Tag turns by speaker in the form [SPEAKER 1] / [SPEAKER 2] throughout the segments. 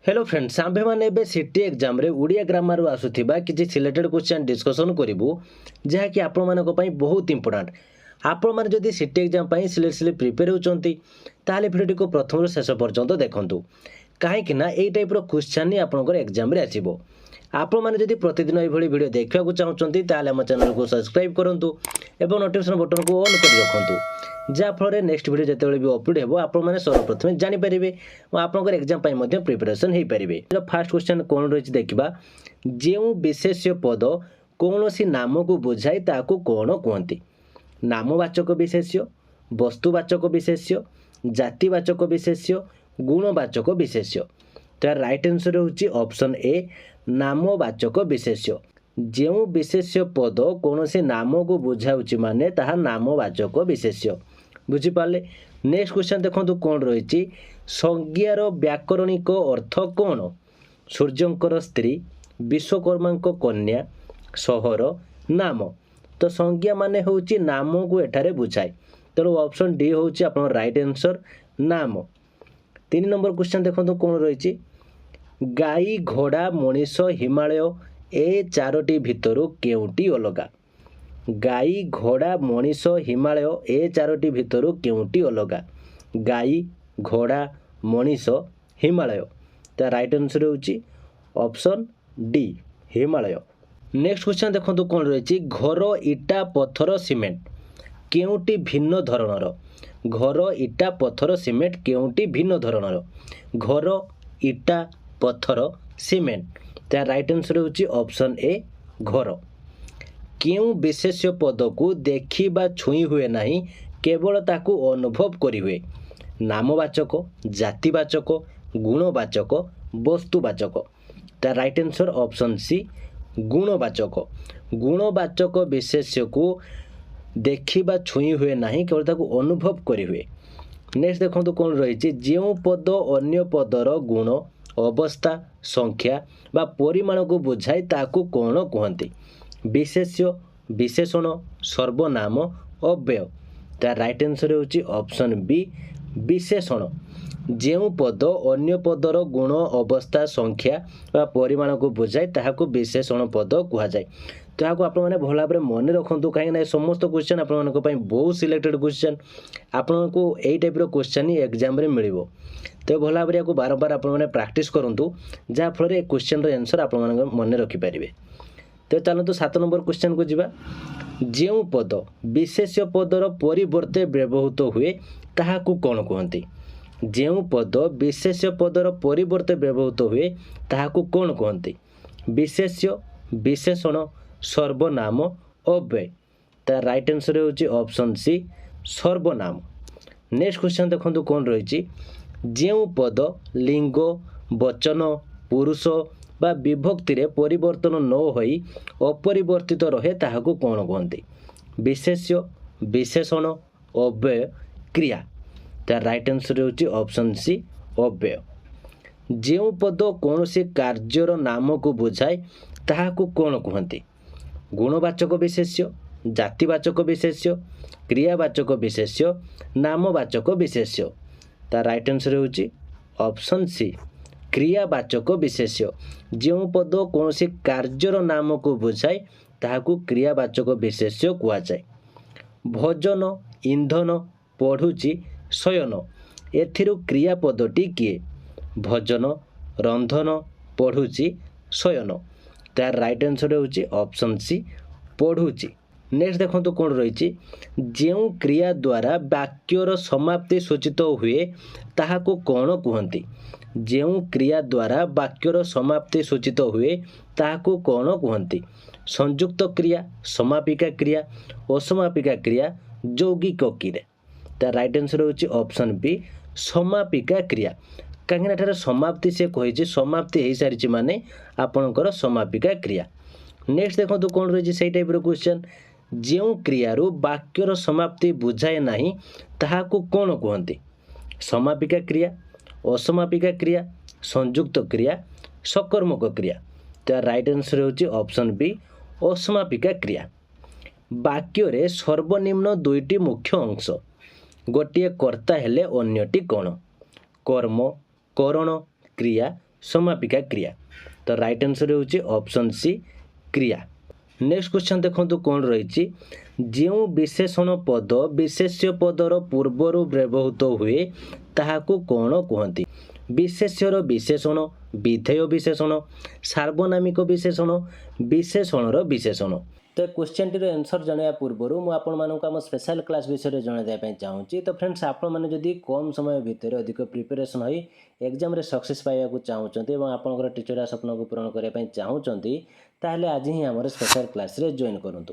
[SPEAKER 1] Hello friends आम्भे मैंने सीटी exam रे उड़िया ग्रामर आसुथिबा किछि सिलेक्टेड क्वेश्चन डिस्कशन करिवु जहाँकि आपण मानक पई बहुत इंपोर्टेंट। आपण माने जदि सीटी एग्जाम पई सिलेक्टली प्रिपेयर होचंती ताले भिडियो को प्रथम रो शेष पर्यंत देखंतु काहेकि ना एई टाइप रो क्वेश्चन ही आपनकर एग्जाम रे आसीबो। आपण माने जदि प्रतिदिन एई भली वीडियो देखिबा को चाहउचंती ताले हम चैनल को सब्सक्राइब करंतु एवं नोटिफिकेशन बटन को ऑन कर रखंतु जाफल नेक्स्ट वीडियो जिते भी अपलोड हो आपने सर्वप्रथम जानीपारे और आपंकर एग्जाम प्रिपरेशन हो पारे। फास्ट क्वेश्चन कौन रही देखा जो विशेष्य पद कौन सी नाम को बुझाई ताकू कौन कहती नामवाचक विशेष्य वस्तुवाचक विशेष्य जातिवाचक विशेष्य गुणवाचक विशेष्य। तो राइट आंसर होची ऑप्शन ए नामवाचक विशेष्य। जो विशेष्य पद कौन सी नाम को बुझाऊँच माने ताहा नामवाचक विशेष्य बुझीपारे। नेक्स्ट क्वेश्चन देखो कौन रही संज्ञार व्याकरणिक अर्थ कौन सूर्यंकर स्त्री विश्वकर्मा कन्या सहर नाम। तो संज्ञा माने होची नाम को एठारे बुझाए तेणु ऑप्शन डी होची आपन राइट आंसर नाम। 3 नंबर क्वेश्चन देखो कौन रही गाई घोड़ा मनीष हिमालय ए चारोटी भितरु केउटी अलगा। गाई घोड़ा मनीष हिमालय ए चारोटी भितरु केउटी अलगा गाई घोड़ा मनीष हिमालय। तो राइट आंसर होची option D Himalaya. Next question देखो कौन रही घर इटा पत्थर सीमेंट केउटी भिन्न धरणर। घर इटा पत्थर सीमेंट केउटी भिन्न धरणर घर इटा पत्थर सीमेंट। तो राइट आंसर होची ऑप्शन ए घर। क्यों विशेष्य पद को देखी बा छुई हुए नहीं केवल ताकू अनुभव करी हुए नामवाचक जातिवाचक गुणवाचक वस्तुवाचक। तो राइट आंसर ऑप्शन सी गुणवाचक। गुणवाचक विशेष्य को देखी बा छुई हुए नहीं केवल ताकू अनुभव करी हुए। नेक्स्ट देखो कौन रही जो पद अन्य पदर गुण अवस्था संख्या बा परिमाण को बुझाई ताकू कौन कहती विशेष्य विशेषण सर्वनाम अव्यय। तो राइट आंसर होची ऑप्शन बी विशेषण। जो पद अन्य पदर गुण अवस्था संख्या बा परिमाण को बुझाए ताहाको विशेषण पद कह जाए। तो यहाँ आप भल भाव मन रखु कहीं समस्त क्वेश्चन आप बहुत सिलेक्टेड क्वेश्चन आपन को यही टाइप क्वेश्चन ही एग्जाम रे मिल। तो भल भाव में बारंबार आप प्रैक्टिस करूँ जहाँफल क्वेश्चन आंसर आप मन रखिपारे। तो चलते 7 नंबर क्वेश्चन को जीवा जो पद विशेष्य पदर परिवर्ते व्यवहृत हुए ताहाकू कौन कहती जो पद विशेष्य पदर परिवर्ते व्यवहृत हुए ताहाकू कौन कहती विशेष्य विशेषण सर्वनाम अव्यय। तो राइट आंसर होची ऑप्शन सी सर्वनाम। नेक्स्ट क्वेश्चन देखो कौन रही जो पद लिंग वचन पुरुष बा विभक्ति रे परिवर्तन न होई अपरिवर्तित रहे ताहाकू कौन कहती विशेष्य विशेषण अव्यय क्रिया। तो राइट आंसर होची ऑप्शन सी अव्यय। जो पद कौन सी कार्यर नाम को बुझाए ताहाकू कौन कहती गुणवाचक विशेष्य जातिवाचक विशेष्य क्रियावाचक विशेष्य नामवाचक विशेष्य। तो राइट आंसर होची ऑप्शन सी क्रियावाचक विशेष्य। जो पद कौन सी कार्यर नाम को बुझाए ताहाकू क्रियावाचक विशेष्य कह जाए। भोजन इंधन पढ़ुची शयन एथिरु क्रियापदटी किए भोजन रंधन पढ़ुची शयन। तार राइट आंसर होची ऑप्शन सी पढ़ुची। नेक्स्ट देखो तो कौन रही जो क्रिया द्वारा वाक्यर समाप्ति सूचित हुए ताहाको कौन कहती जो क्रिया द्वारा वाक्यर समाप्ति सूचित हुए ताहाको कौन कहती संयुक्त क्रिया समापिका क्रिया असमापिका क्रिया यौगिक क्रिया। तो राइट आंसर होची ऑप्शन बी समापिका क्रिया कहीं समाप्ति से कही समाप्ति हो सारी माने आपणकर समापिका क्रिया। नेक्स्ट देखो तो कौन रही से टाइप क्वेश्चन जो क्रियारू वाक्यर समाप्ति बुझाए नहीं ताहाकू कौन कहती समापिका क्रिया असमापिका क्रिया संयुक्त क्रिया सकर्मक क्रिया। तो राइट आंसर होची ऑप्शन बी असमापिका क्रिया। वाक्य रे सर्वनिम्न 2टी मुख्य अंश गोटे कर्ता हेले अन्यटी कौन कर्म करण क्रिया समापिका क्रिया। तो राइट आंसर होची ऑप्शन सी क्रिया। नेक्स्ट क्वेश्चन देखंतु कोन रहिछि जेउ विशेषण पद विशेष्य पदर पूर्वरु व्यवहृत हुए ताहाकु कोन कहंती। विशेष्यर विशेषण विधेय विशेषण सार्वनामिक विशेषण विशेषणर विशेषण। तो क्वेश्चन टीर आंसर जाना पूर्वर मुझे आम स्पेशल क्लास विषय जनवाई चाहूँगी। तो फ्रेंड्स आपड़ी कम समय भितर अधिक प्रिपेरेसन हो एग्जाम रे सक्सेस पाइबा चाहूँगी और आपंकर टीचर स्वप्न को पूरण करने चाहूँगी ताहले आज ही आम स्पेशल क्लास रे जॉइन करूँ।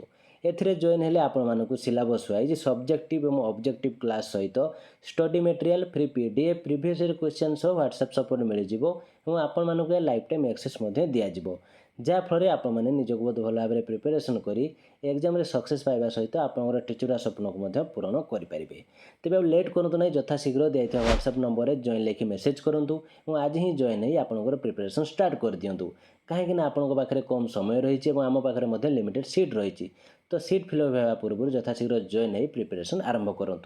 [SPEAKER 1] एथिरे जॉइन हेले आपको सिलेबस वाइज सब्जेक्टिव और ऑब्जेक्टिव क्लास सहित study material free PDF previous question सब व्हाट्सएप सपोर्ट मिल जाव आपको लाइफ टाइम एक्सेस दिज्व जहाँफल आपने निजक बहुत भल भाव में प्रिपेरेसन कर एग्जाम सक्सेस पाइबा सहित आपंकर टीचर स्वप्न को पूरण करेंगे। तेज लेट करूँ ना यथाशीघ्र दिया व्हाट्सएप नंबर में जॉइन लिखि मेसेज करूँ और आज ही जॉइन ही आपंकर प्रिपेरेसन स्टार्ट कर दिंतु कहीं आपंक पाखे कम समय रही आम पाखे लिमिटेड सीट रही। तो सीट फिलअप होगा पूर्व यथाशीघ्र जॉइन ही प्रिपेरेसन आरंभ करूँ।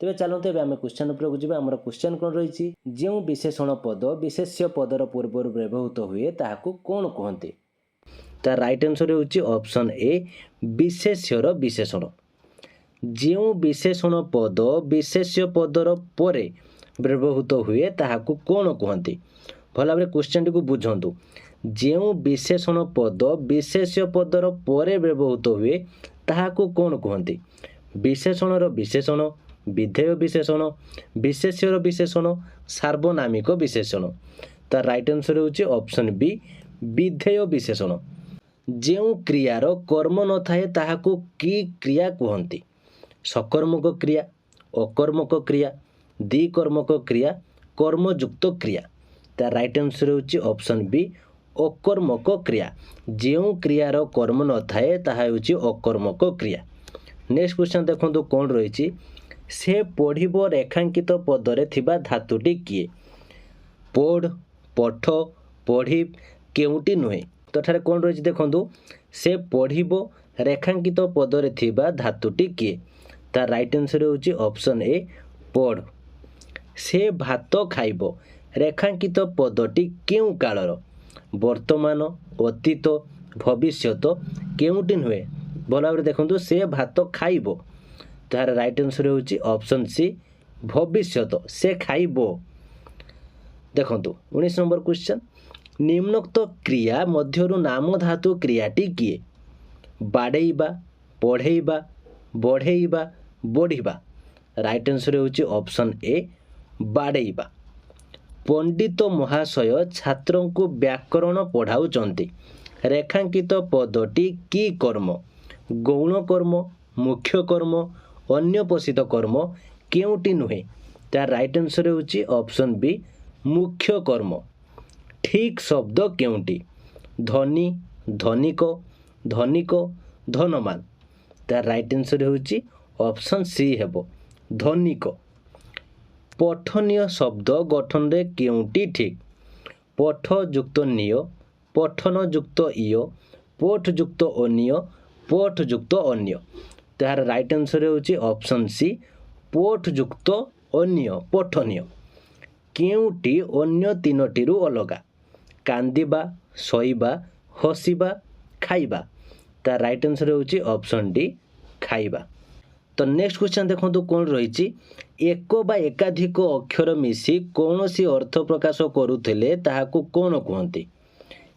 [SPEAKER 1] तेज चलते आम क्वेश्चन उपरक जी आम क्वेश्चन कौन रही जो विशेषण पद विशेष्य पदर पूर्व व्यवहृत हुए ताकू कौन कहते। तार राइट आंसर होची ऑप्शन ए विशेष्यर विशेषण। जो विशेषण पद विशेष्य पदर परे व्यवहृत हुए ताकू कौन कहते। भल भाव क्वेश्चन टी बुझंतु जो विशेषण पद विशेष्य पदर परे व्यवहृत हुए ताकू कौन कहते। विशेषणर विशेषण विधेय विशेषण विशेष्यर विशेषण सार्वनामिक विशेषण। तार राइट आंसर होची ऑप्शन बी विधेय विशेषण। जो क्रियार कर्म न थाए ताहाकू की क्रिया कहती। सकर्मक क्रिया अकर्मक क्रिया द्विकर्मक क्रिया कर्मयुक्त क्रिया। तार राइट आंसर होची ऑप्शन बी अकर्मक क्रिया। जो क्रियार कर्म न थाए ताहा होची अकर्मक क्रिया। नेक्स्ट क्वेश्चन देखो कौन रही से पढ़िब रेखांकित पदरे थिबा धातुटी किए। पढ़ पठ पढ़ी केउटी नुहे। तो ठारे कौन रही देखो से पढ़िब रेखांकित पदरे थिबा धातुटी किए। तार राइट आंसर होची ऑप्शन ए पढ़। से भात खाइब रेखांकित पदटी केउ कालर वर्तमान अतीत भविष्यत केउटी नुहे। भल भाव देखो से भात खाइब तार राइट आंसर होची ऑप्शन सी भविष्यत से खाइब। देखो 19 नंबर क्वेश्चन निम्नोक्त क्रिया मध्यरु नाम धातु क्रियाटी किए। बाड़ेइबा पढ़ेइबा बढ़ेइबा बढ़िबा। राइट आंसर होची ऑप्शन ए बाड़ेइबा। पंडित महाशय छात्रों को व्याकरण पढ़ाउचंती। रेखांकित पदटी की कर्म गौण कर्म मुख्य कर्म अन्य पोषित कर्म केउटी नुहे। तार राइट आंसर होची ऑप्शन बी मुख्य कर्म। ठीक शब्द केउटी धनी धनिक धनिक धनमान। तार राइट आंसर होची ऑप्शन सी हेबो धनिक। पठनीय शब्द गठन रे केउटी ठीक। पठ युक्त निय पठन युक्त इय पठ युक्त अनिय पठ युक्त अन्य। तार राइट आंसर होची ऑप्शन सी पठ युक्त अन्य पठनीय। केउटी अन्य तीनोटी अलगा कांदिबा शोइबा हसिबा खाइबा। तार राइट आंसर होची ऑप्शन डी खाइबा। तो नेक्स्ट क्वेश्चन देखो कौन रही एक बा एकाधिक अक्षर मिसी कौन सी अर्थ प्रकाश करुथिले ताहाकू कौन कहते।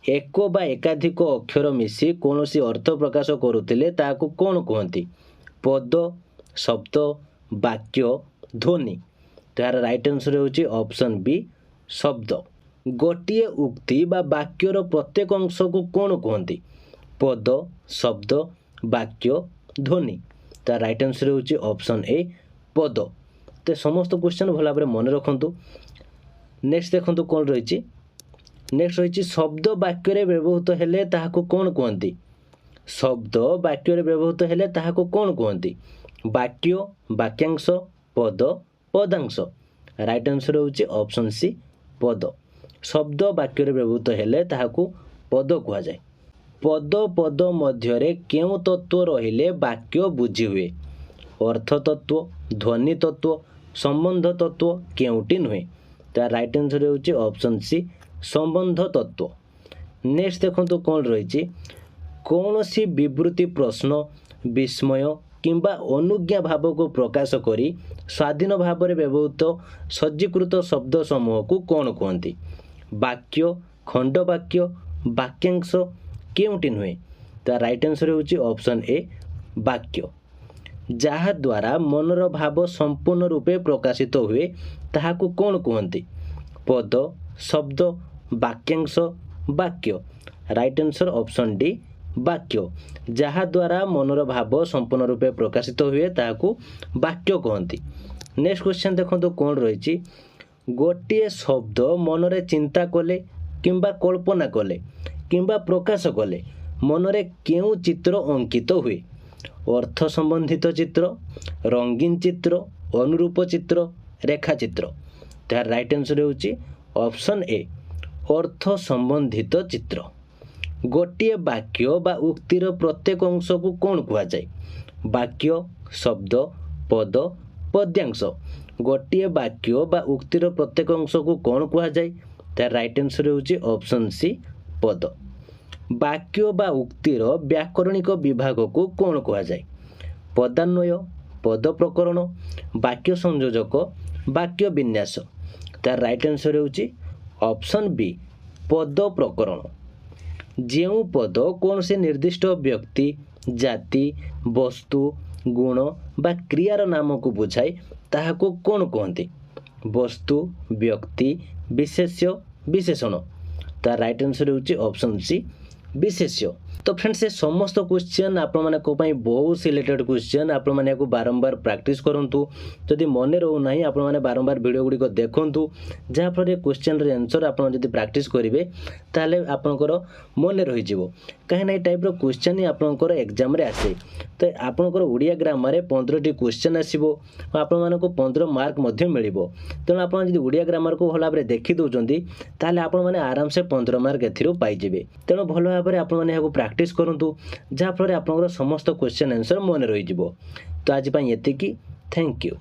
[SPEAKER 1] एक बा एकाधिक अक्षर मिसी कौन सी अर्थ प्रकाश करुथिले ताहाकू कौन कहते। पद शब्द वाक्य ध्वनि। तार राइट आंसर होची ऑप्शन बी शब्द। गोटिए उक्ति बा वाक्यर प्रत्येक अंश को कौन कहते। पद शब्द वाक्य ध्वनि। तार राइट आंसर होची ऑप्शन ए पद। तो समस्त क्वेश्चन भल भाव मन रखु। नेक्स्ट देखो कौन रही नेक्स्ट रही शब्द वाक्य व्यवहृत हेले ताहाकू कौन कहते। शब्द वाक्य व्यवहृत हेले ताहाकू कौन कहते। वाक्य वाक्यांश पद पदांश। राइट आंसर होची ऑप्शन सी पद। शब्द वाक्य व्यवहृत हेले ताहाकू पद कहा जाए। पद पद मध्य केउ तत्व रहिले वाक्य बुझी हुए। अर्थ तत्व ध्वनि तत्व संबंध तत्व केउटी नुहे। तार राइट आंसर होची ऑप्शन सी संबंध तत्व। नेक्स्ट देखो कौन रही कौन सी विवृत्ति प्रश्न विस्मय किंबा अनुज्ञा भाव को प्रकाश करी स्वाधीन भाव में व्यवहृत सज्जीकृत शब्द समूह को कौन कहती वाक्य खंड वाक्य वाक्यांश केउटी नुहे तो राइट आंसर होची ऑप्शन ए वाक्य जहा द्वारा मनर भाव संपूर्ण रूपे प्रकाशित हुए ताहाकू कौन कहती पद शब्द वाक्यांश वाक्य राइट आंसर ऑप्शन डी वाक्य जहा द्वारा मनर भाव संपूर्ण रूपे प्रकाशित हुए ताहाकू वाक्य कहती। नेक्स्ट क्वेश्चन देखो कौन रही गोटे शब्द मनरे चिंता कले किंबा कल्पना कले किंबा प्रकाश कले मनरे केउ चित्र अंकित हुए अर्थ संबंधित चित्र रंगीन चित्र अनुरूप चित्र रेखा चित्र तार राइट आंसर होची ऑप्शन ए अर्थ संबंधित चित्र। गोटे वाक्य बा उक्तिर प्रत्येक अंश को कौन कह जाए वाक्य शब्द पद पद्यांश गोटे वाक्य बा उक्तिर प्रत्येक अंश को कौन कह जाए तार राइट आंसर होची ऑप्शन सी पद। वाक्य बा उक्तिर व्याकरणिक विभाग को कौन कह जाए पदान्वय पद प्रकरण वाक्य संयोजक वाक्य विन्यास तार राइट आंसर होची ऑप्शन बी पद प्रकरण। जेउ पद कौन से निर्दिष्ट व्यक्ति जाति वस्तु गुण बा क्रियार नाम को बुझाए ताहाको कौन कहते वस्तु व्यक्ति विशेष्य विशेषण तार राइट आंसर होची ऑप्शन सी विशेष्य। तो फ्रेंड्स ये समस्त क्वेश्चन आपण बहुत सिलेक्टेड क्वेश्चन आपण मैंने बारंबार प्रैक्टिस करूँ जदि मन रोना आपण मैंने बारंबार वीडियो गुड़िक देखूँ जहाँफल क्वेश्चन आंसर आप प्रैक्टिस करेंगे ताहले आपणकर मन रही कहीं टाइप क्वेश्चन ही आपंकर एग्जाम आसे तो आपंकर ओडिया ग्रामर 15टी क्वेश्चन आसो आपण 15 मार्क मिल तेणु आप ओडिया ग्रामर को भल भाव देखी दौरान ताहले आपण मैंने आराम से 15 मार्क एजाइए तेणु भल भाव में आपने प्रैक्टिस करूँ जहाँफल आपंकर समस्त क्वेश्चन आंसर मन रही तो आज एतिकी थैंक यू।